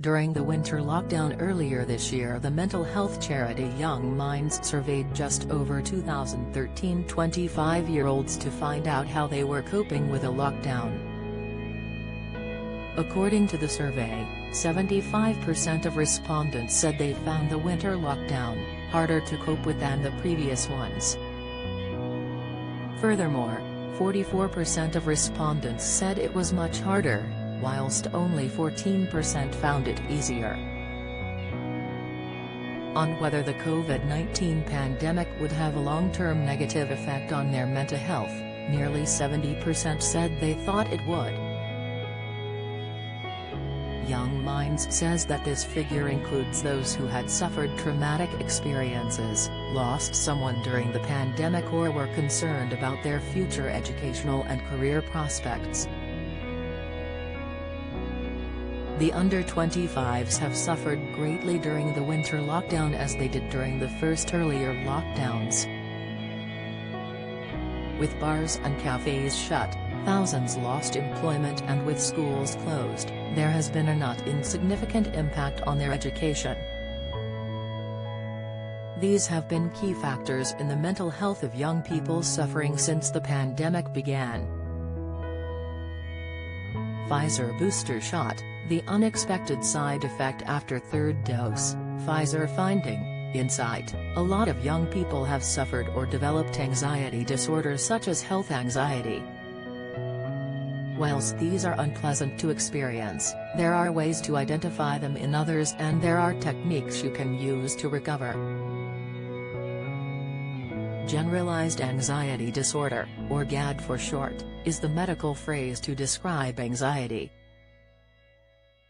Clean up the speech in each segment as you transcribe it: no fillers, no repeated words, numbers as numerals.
During the winter lockdown earlier this year, the mental health charity Young Minds surveyed just over 2,013 25-year-olds to find out how they were coping with a lockdown. According to the survey, 75% of respondents said they found the winter lockdown harder to cope with than the previous ones. Furthermore, 44% of respondents said it was much harder, whilst only 14% found it easier. On whether the COVID-19 pandemic would have a long-term negative effect on their mental health, nearly 70% said they thought it would. Young Minds says that this figure includes those who had suffered traumatic experiences, lost someone during the pandemic, or were concerned about their future educational and career prospects. The under-25s have suffered greatly during the winter lockdown, as they did during the first earlier lockdowns. With bars and cafes shut, thousands lost employment, and with schools closed, there has been a not insignificant impact on their education. These have been key factors in the mental health of young people suffering since the pandemic began. Pfizer booster shot, the unexpected side effect after third dose. Pfizer finding, insight: a lot of young people have suffered or developed anxiety disorders such as health anxiety. Whilst these are unpleasant to experience, there are ways to identify them in others, and there are techniques you can use to recover. Generalized anxiety disorder, or GAD for short, is the medical phrase to describe anxiety.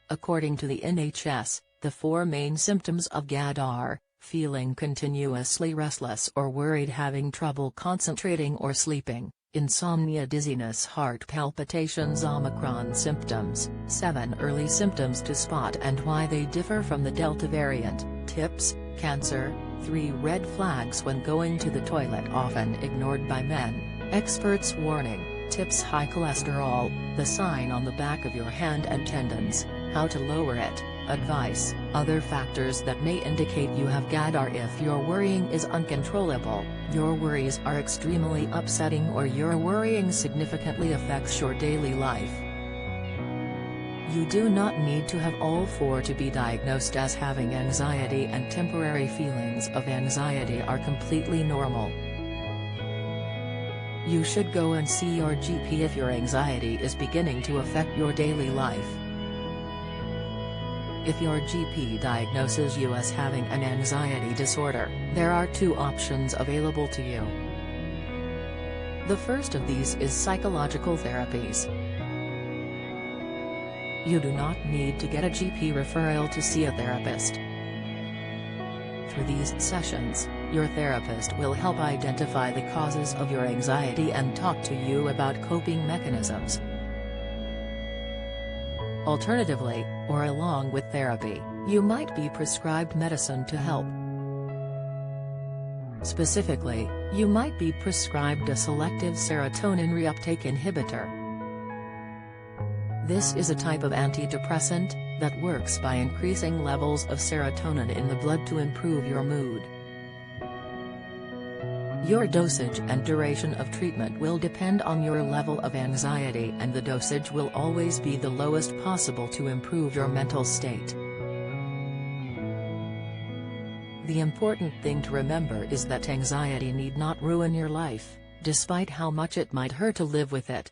According to the NHS, the four main symptoms of GAD are: feeling continuously restless or worried, having trouble concentrating or sleeping, insomnia, dizziness, heart palpitations. Omicron symptoms: 7 early symptoms to spot and why they differ from the Delta variant. Tips: cancer, 3 red flags when going to the toilet, often ignored by men. Experts warning. Tips: high cholesterol, the sign on the back of your hand and tendons, how to lower it. Advice: other factors that may indicate you have GAD are if your worrying is uncontrollable, your worries are extremely upsetting, or your worrying significantly affects your daily life. You do not need to have all 4 to be diagnosed as having anxiety, and temporary feelings of anxiety are completely normal. You should go and see your GP if your anxiety is beginning to affect your daily life. If your GP diagnoses you as having an anxiety disorder, there are 2 options available to you. The first of these is psychological therapies. You do not need to get a GP referral to see a therapist. Through these sessions, your therapist will help identify the causes of your anxiety and talk to you about coping mechanisms. Alternatively, or along with therapy, you might be prescribed medicine to help. Specifically, you might be prescribed a selective serotonin reuptake inhibitor. This is a type of antidepressant that works by increasing levels of serotonin in the blood to improve your mood. Your dosage and duration of treatment will depend on your level of anxiety, and the dosage will always be the lowest possible to improve your mental state. The important thing to remember is that anxiety need not ruin your life, despite how much it might hurt to live with it.